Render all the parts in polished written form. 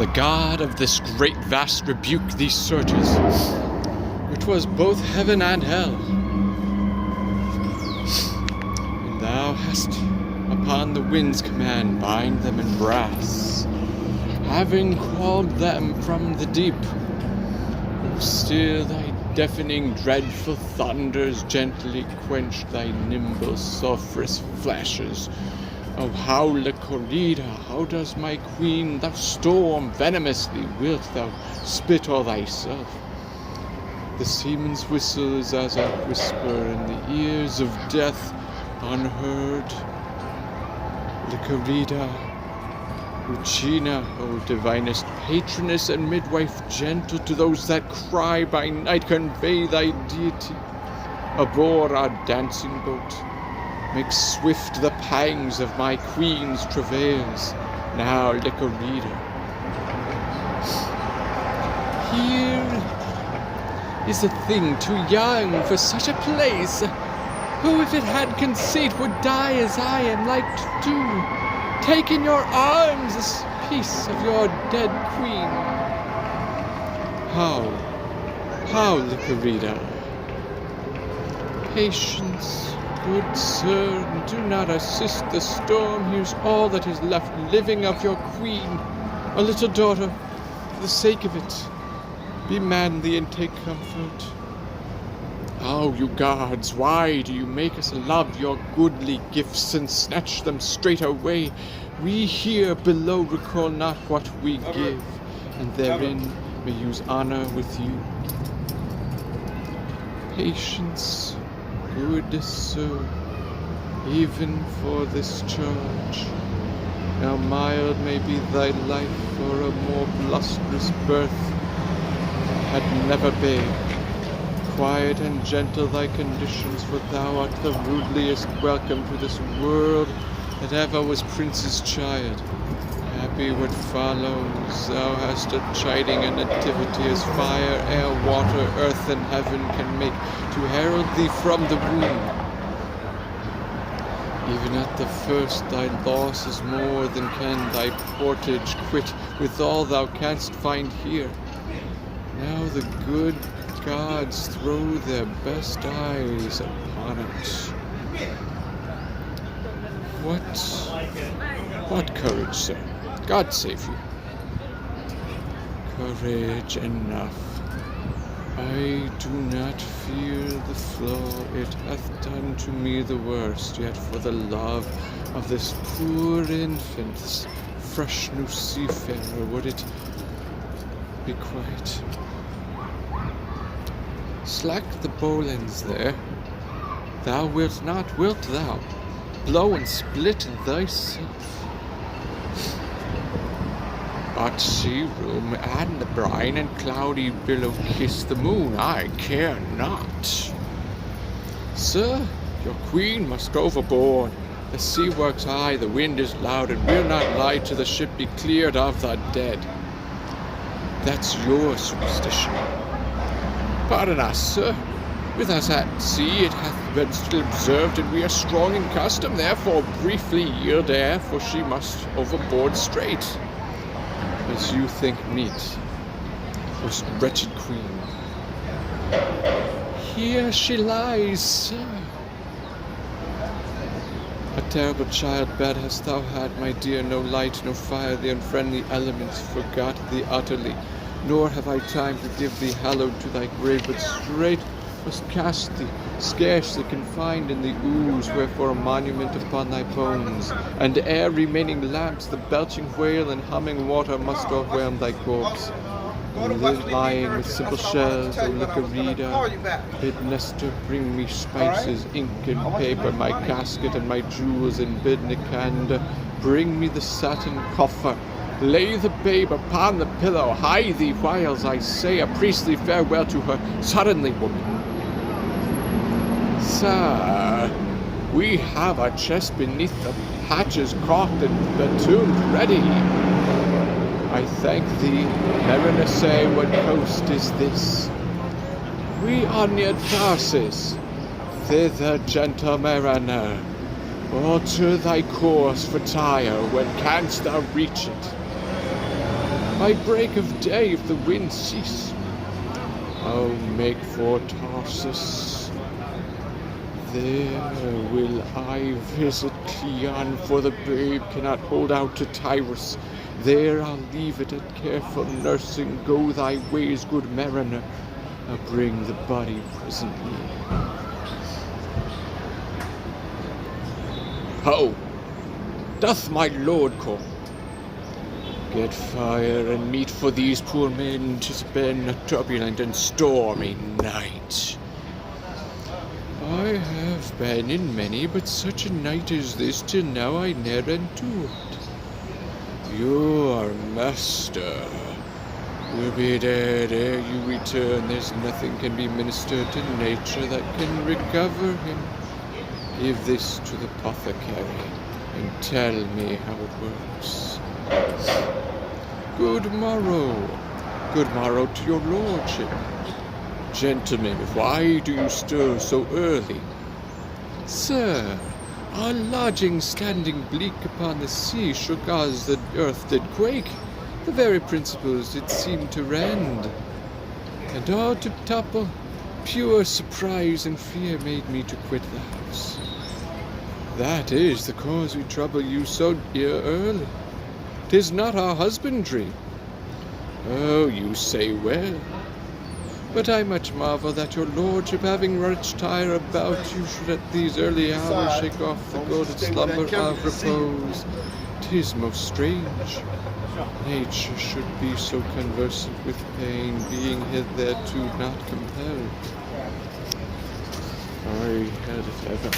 The God of this great vast rebuke these surges, which was both heaven and hell. And thou hast upon the wind's command bind them in brass, having called them from the deep. Still thy deafening dreadful thunders gently quench thy nimble sulphurous flashes. O howler Corrida, how does my queen thou storm venomously? Wilt thou spit all thyself? The seaman's whistle is as a whisper in the ears of death unheard. Licorida, Lucina, O divinest patroness and midwife, gentle to those that cry by night, convey thy deity aboard our dancing boat. Make swift the pangs of my queen's travails. Now, Licorida, here is a thing too young for such a place, who, if it had conceit, would die as I am like to do. Take in your arms this piece of your dead queen. How, Licorida? Patience, good sir, and do not assist the storm. Here's all that is left living of your queen, a little daughter. For the sake of it, be manly and take comfort. Oh, you gods, why do you make us love your goodly gifts and snatch them straight away? We here below recall not what we give, and therein may use honor with you. Patience, good sir, even for this charge. Now mild may be thy life, or a more blusterous birth had never been. Quiet and gentle thy conditions, for thou art the rudeliest welcome to this world that ever was prince's child. Happy what follows, thou hast a chiding and nativity as fire, air, water, earth, and heaven can make, to herald thee from the womb. Even at the first thy loss is more than can thy portage quit with all thou canst find here. Now the good gods throw their best eyes upon it. What courage, sir? God save you. Courage enough. I do not fear the flaw, it hath done to me the worst, yet for the love of this poor infant's fresh new seafarer would it be quiet. Slack the bowlines there. Thou wilt not, wilt thou? Blow and split thyself. But sea room and the brine and cloudy billow kiss the moon, I care not. Sir, your queen must go overboard. The sea works high, the wind is loud, and we'll not lie to the ship be cleared of the dead. That's your superstition. Pardon us, sir. With us at sea it hath been still observed, and we are strong in custom, therefore briefly yield air, for she must overboard straight, as you think meet, most wretched queen. Here she lies, sir. A terrible childbed hast thou had, my dear, no light, no fire, the unfriendly elements forgot thee utterly, nor have I time to give thee hallowed to thy grave, but straight must cast thee, scarcely confined in the ooze, wherefore a monument upon thy bones, and ere remaining lamps, the belching whale and humming water must overwhelm thy corpse. Lying with simple shells, O Licorida, bid Nestor bring me spices, ink and paper, my casket and my jewels, and bid Nicander bring me the satin coffer. Lay the babe upon the pillow, hide thee whiles I say a priestly farewell to her. Suddenly, woman. Sir, we have a chest beneath the hatches caulked and the tomb ready. I thank thee, mariner, say what coast is this? We are near Tarsus. Thither, gentle mariner, alter thy course for Tyre, when canst thou reach it? by break of day if the wind cease. I'll make for Tarsus. There will I visit Cleon, for the babe cannot hold out to Tyrus. There I'll leave it at careful nursing. Go thy ways, good mariner. I'll bring the body presently. Ho! Doth my lord call? Get fire and meat for these poor men. 'Tis been a turbulent and stormy night. I have been in many, but such a night as this till now I ne'er endured. Your master will be dead ere you return. There's nothing can be ministered to nature that can recover him. Give this to the apothecary, and tell me how it works. Good morrow to your lordship. Gentlemen, why do you stir so early? Sir, our lodging standing bleak upon the sea shook as the earth did quake. The very principles did seem to rend, and all to topple. Pure surprise and fear made me to quit the house. That is the cause we trouble you so early. 'Tis not our husbandry. Oh, you say well. But I much marvel that your lordship, having much tire about you, should at these early hours shake off the golden slumber of repose. 'Tis most strange. Nature should be so conversant with pain, being hitherto not compelled. I had it ever.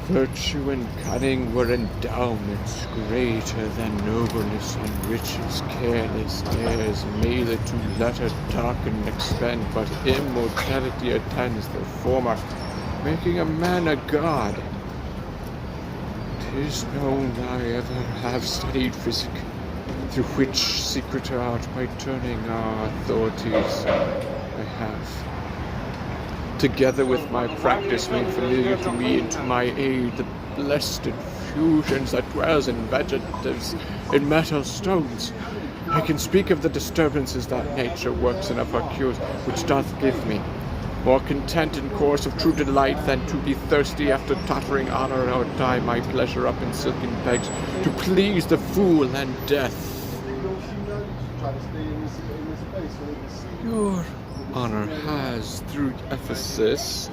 Virtue and cunning were endowments greater than nobleness and riches. Careless heirs mailed to letter darken and expend, but immortality attends the former, making a man a god. 'Tis known I ever have studied physic, through which secret art by turning our authorities I have. Together with my practice made familiar to me and to my aid the blessed infusions that dwells in vegetatives, in metal stones. I can speak of the disturbances that nature works and of her cures, which doth give me more content in course of true delight than to be thirsty after tottering honor or dye my pleasure up in silken pegs to please the fool and death. Your honor has, through Ephesus,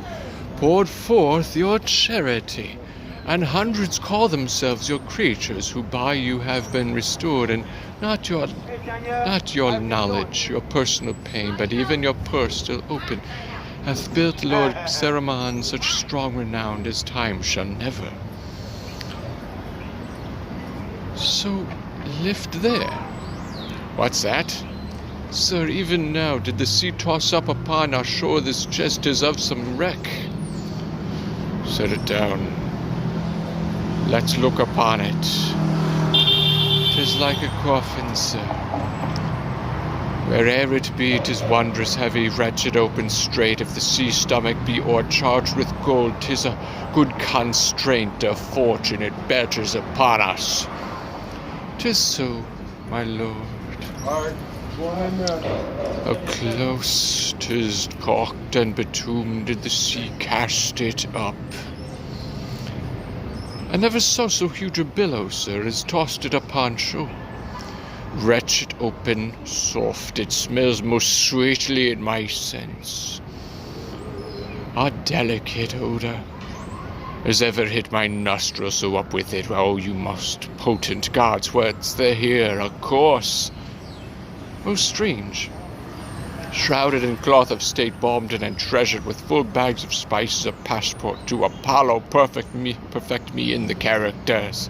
poured forth your charity, and hundreds call themselves your creatures, who by you have been restored, and not your knowledge, your personal pain, but even your purse still open, hath built Lord Cerimon such strong renown as time shall never. So lift there. What's that? Sir, even now did the sea toss up upon our shore this chest is of some wreck. Set it down. Let's look upon it. 'Tis like a coffin, sir. Where'er it be, 'tis wondrous heavy, wretched, open straight. If the sea stomach be o'ercharged with gold, 'tis a good constraint of fortune it betters upon us. 'Tis so, my lord. How close 'tis caulked and betombed did the sea cast it up. I never saw so huge a billow, sir, as tossed it upon shore. Wretched, open, soft, it smells most sweetly in my sense. A delicate odor, as ever hit my nostrils, so up with it. Oh, you most potent God's words, they're here, of course. Most strange. Shrouded in cloth of state, balmed and treasured with full bags of spices, a passport to Apollo, perfect me in the characters.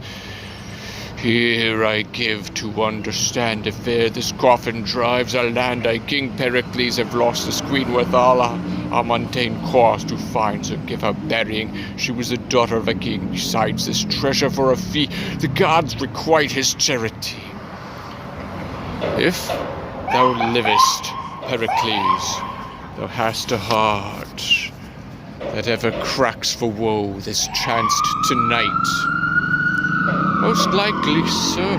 Here I give to understand, if ere this coffin drives a land, I King Pericles have lost this queen with all our mundane cause to find, so give her burying. She was the daughter of a king, besides this treasure for a fee, the gods requite his charity. If thou livest, Pericles, thou hast a heart that ever cracks for woe. This chanced tonight. Most likely, sir,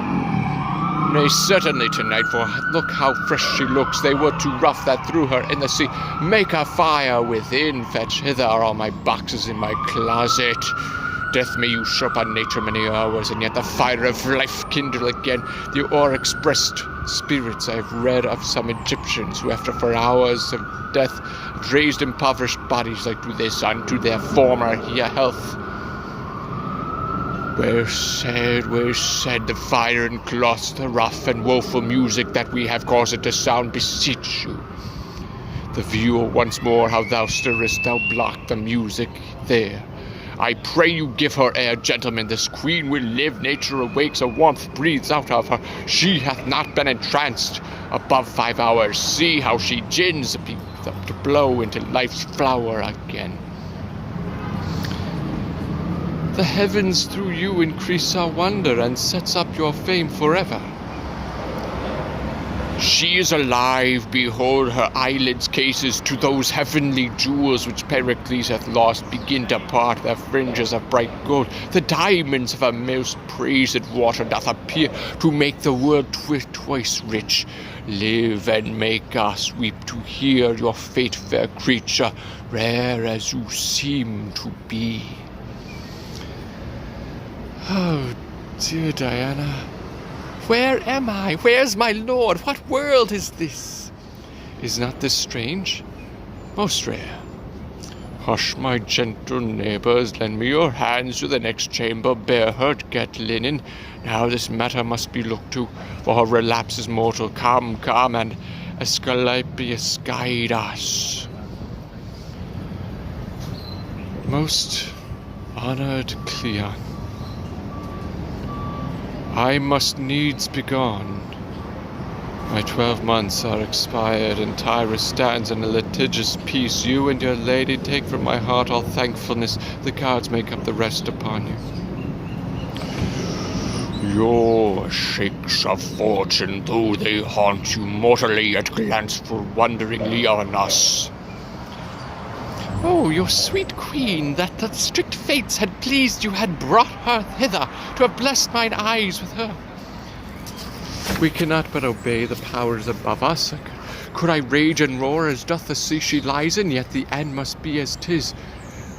Nay, certainly tonight, for look how fresh she looks. They were too rough that threw her in the sea. Make a fire within, fetch hither all my boxes in my closet. Death may usurp on nature many hours, and yet the fire of life kindle again. The o'er-expressed spirits I have read of some Egyptians who, after 4 hours of death, have raised impoverished bodies like to this unto their former health. Where said the fire and cloth, the rough and woeful music that we have caused it to sound, beseech you. The view once more how thou stirrest, thou block the music there. I pray you give her air, gentlemen. This queen will live, nature awakes, a warmth breathes out of her. She hath not been entranced above 5 hours. See how she gins up to blow into life's flower again. The heavens through you increase our wonder, and sets up your fame forever. She is alive, behold her eyelids cases to those heavenly jewels which Pericles hath lost begin to part, their fringes of bright gold. The diamonds of her most praised water doth appear to make the world twice rich. Live and make us weep to hear your fate, fair creature, rare as you seem to be. Oh, dear Diana, where am I? Where's my lord? What world is this? Is not this strange? Most rare. Hush, my gentle neighbours, lend me your hands to the next chamber, bear her, get linen. Now this matter must be looked to, for her relapse is mortal. Come, and Asclepius guide us. Most honoured Cleon, I must needs be gone. My 12 months are expired, and Tyrus stands in a litigious peace. You and your lady take from my heart all thankfulness. The gods make up the rest upon you. Your shakes of fortune, though they haunt you mortally, yet glance full wonderingly on us. Oh, your sweet queen, that the strict fates had pleased you, had brought her hither, to have blessed mine eyes with her. We cannot but obey the powers above us. Could I rage and roar as doth the sea she lies in, yet the end must be as 'tis.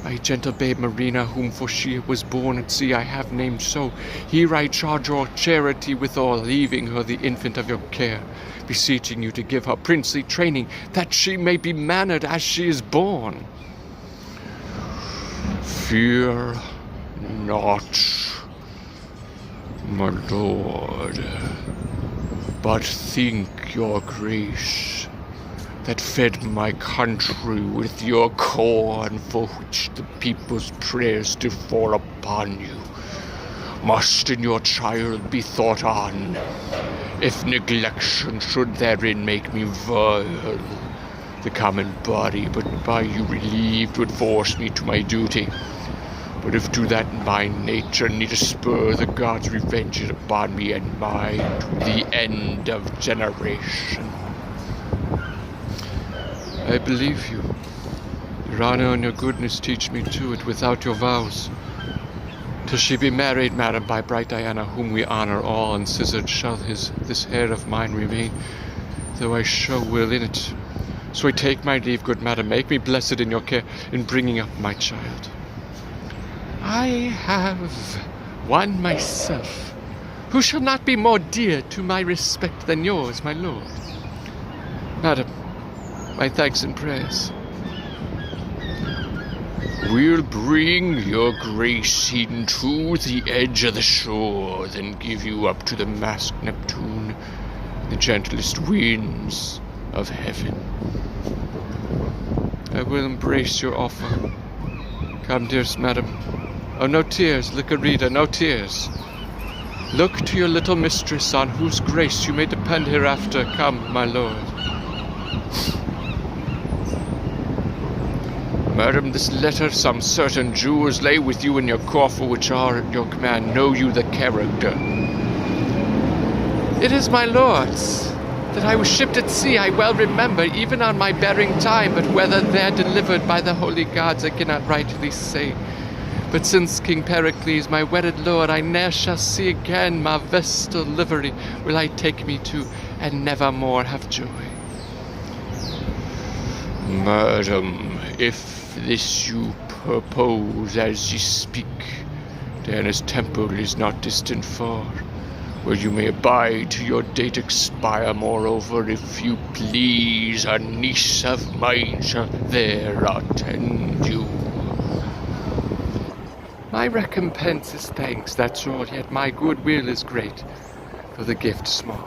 My gentle babe Marina, whom for she was born at sea I have named so, here I charge your charity withal, leaving her the infant of your care, beseeching you to give her princely training, that she may be mannered as she is born. Fear not, my lord, but think, your grace, that fed my country with your corn, for which the people's prayers do fall upon you, must in your child be thought on. If neglection should therein make me vile, the common body, but by you relieved, would force me to my duty. But if to that my nature need a spur, the gods revenge it upon me and mine to the end of generation. I believe you. Your honour and your goodness teach me to it without your vows. Till she be married, madam, by bright Diana, whom we honour all, and scissored shall this hair of mine remain, though I show will in it. So I take my leave, good madam, make me blessed in your care, in bringing up my child. I have one myself, who shall not be more dear to my respect than yours, my lord. Madam, my thanks and prayers. We'll bring your grace into the edge of the shore, then give you up to the masked Neptune, the gentlest winds of heaven. I will embrace your offer. Come, dearest madam. Oh, no tears, Lycorida, no tears. Look to your little mistress, on whose grace you may depend hereafter. Come, my lord. Madam, this letter, some certain jewels lay with you in your coffer, which are at your command. Know you the character? It is my lord's. That I was shipped at sea, I well remember, even on my bearing time, but whether there delivered by the holy gods I cannot rightly say. But since King Pericles, my wedded lord, I ne'er shall see again, my vestal livery will I take me to, and never more have joy. Madam, if this you purpose as ye speak, Diana's temple is not distant far, where you may abide till your date expire. Moreover, if you please, a niece of mine shall there attend you. My recompense is thanks, that's all, yet my goodwill is great, though the gift small.